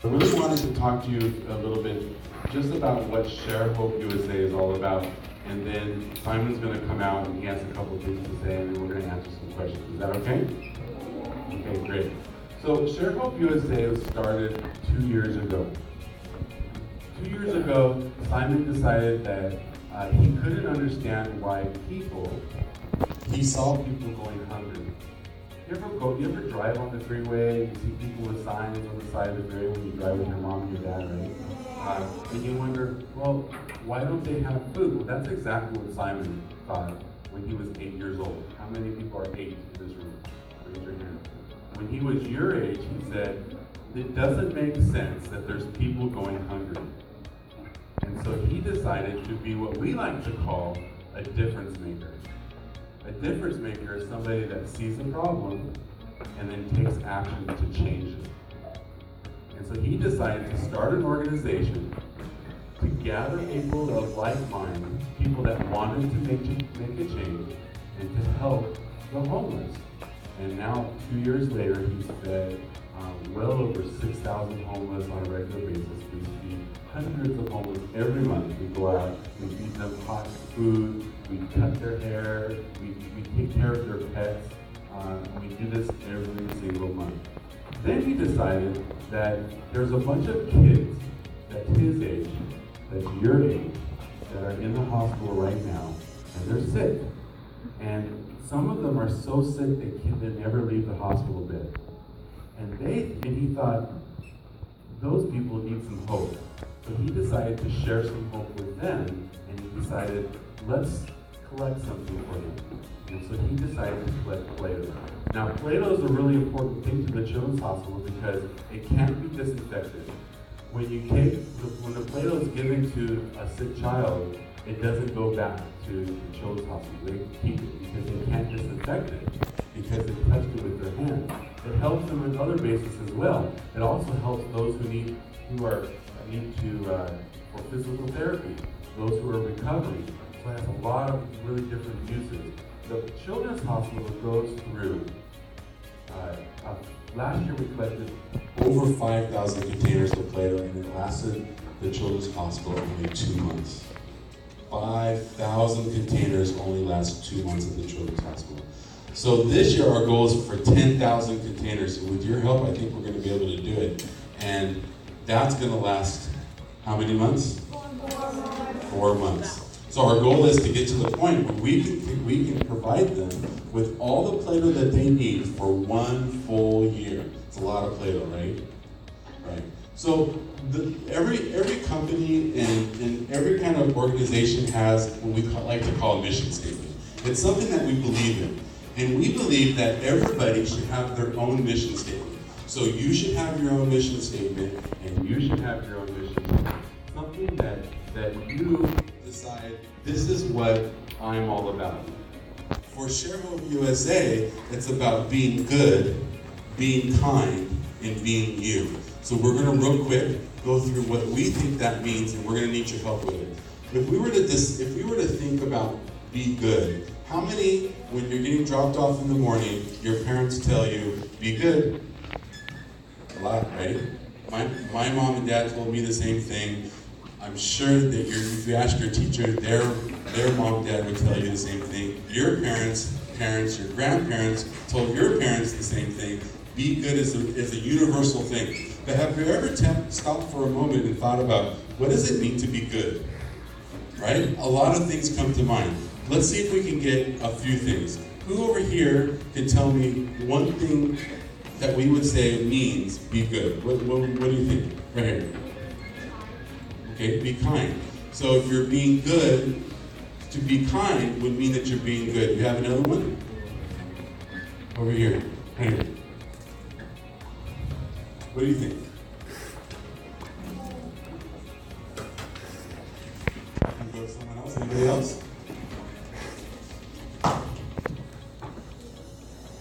I really wanted to talk to you a little bit just about what Share Hope USA is all about. And then Simon's going to come out and he has a couple of things to say, and then we're going to answer some questions. Is that okay? Okay, great. So Share Hope USA was started 2 years ago. 2 years ago, Simon decided that he couldn't understand why he saw people going hungry. You ever drive on the freeway, you see people with signs on the side of the freeway when you drive with your mom and your dad, right? And you wonder, well, why don't they have food? Well, that's exactly what Simon thought when he was 8 years old. How many people are 8 in this room? Raise your hand. When he was your age, he said, it doesn't make sense that there's people going hungry. And so he decided to be what we like to call a difference maker. A difference maker is somebody that sees a problem and then takes action to change it. And so he decided to start an organization to gather people of like mind, people that wanted to make a change, and to help the homeless. And now, 2 years later, he's fed well over 6,000 homeless on a regular basis. We feed hundreds of homeless every month. We go out, we feed them hot food, we cut their hair, we take care of their pets. We do this every single month. Then he decided that there's a bunch of kids that's his age, that's your age, that are in the hospital right now, and they're sick. And some of them are so sick they never leave the hospital bed. And he thought, those people need some hope. So he decided to share some hope with them, and he decided, let's collect something for them. And so he decided to collect Play-Doh. Now, Play-Doh is a really important thing to the Children's Hospital because it can't be disinfected. When the Play-Doh is given to a sick child, it doesn't go back to the Children's Hospital. They keep it because they can't disinfect it because they touched it with their hand. It helps them in other bases as well. It also helps those who need for physical therapy, those who are recovering. So it has a lot of really different uses. The Children's Hospital goes through, last year we collected over 5,000 containers of Play-Doh, and it lasted the Children's Hospital only 2 months. 5,000 containers only last 2 months at the Children's Hospital. So this year our goal is for 10,000 containers. So with your help, I think we're going to be able to do it. And that's going to last how many months? 4 months. So our goal is to get to the point where we can provide them with all the Play-Doh that they need for 1 full year. It's a lot of Play-Doh, right? Right. So every company and every kind of organization has what we like to call a mission statement. It's something that we believe in. And we believe that everybody should have their own mission statement. So you should have your own mission statement, and you should have your own mission statement. Something that you decide, this is what I'm all about. For Share Hope USA, it's about being good, being kind, and being you. So we're going to real quick go through what we think that means, and we're going to need your help with it. If we were to think about be good, how many, when you're getting dropped off in the morning, your parents tell you, be good? A lot, right? My mom and dad told me the same thing. I'm sure that if you ask your teacher, their mom and dad would tell you the same thing. Your parents, your grandparents told your parents the same thing. Be good is a universal thing. But have you ever stopped for a moment and thought about, what does it mean to be good? Right? A lot of things come to mind. Let's see if we can get a few things. Who over here can tell me one thing that we would say means be good? What do you think? Right here. Okay, be kind. So if you're being good, to be kind would mean that you're being good. You have another one? Over here. Right here. What do you think? Can we go to someone else? Anybody else?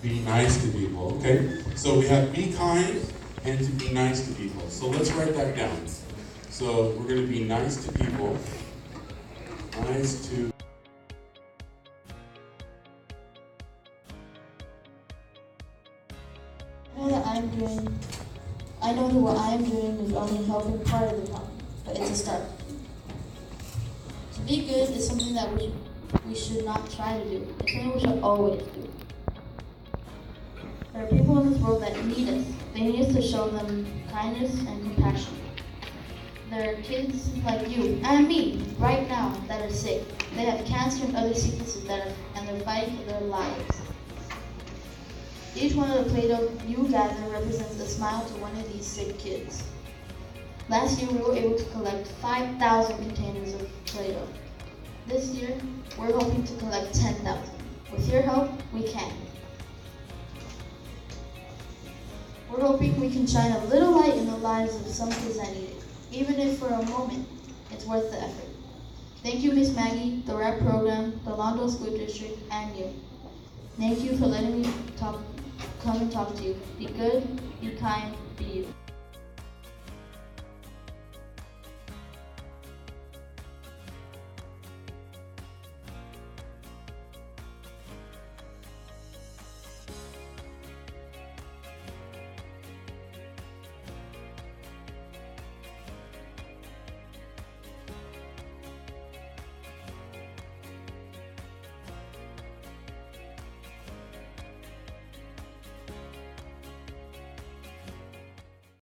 Be nice to people, okay? So we have be kind and to be nice to people. So let's write that down. So we're going to be nice to people. Nice to... Hi, I'm doing I know that what I am doing is only helping part of the problem, but it's a start. To be good is something that we should not try to do. It's something we should always do. There are people in this world that need us. They need us to show them kindness and compassion. There are kids like you and me right now that are sick. They have cancer and other sicknesses and they're fighting for their lives. Each one of the Play-Doh you gather represents a smile to one of these sick kids. Last year we were able to collect 5,000 containers of Play-Doh. This year we're hoping to collect 10,000. With your help, we can. We're hoping we can shine a little light in the lives of some kids that need it. Even if for a moment, it's worth the effort. Thank you, Miss Maggie, the RAP program, the Lawndale School District, and you. Thank you for letting me come and talk to you. Be good, be kind, be you.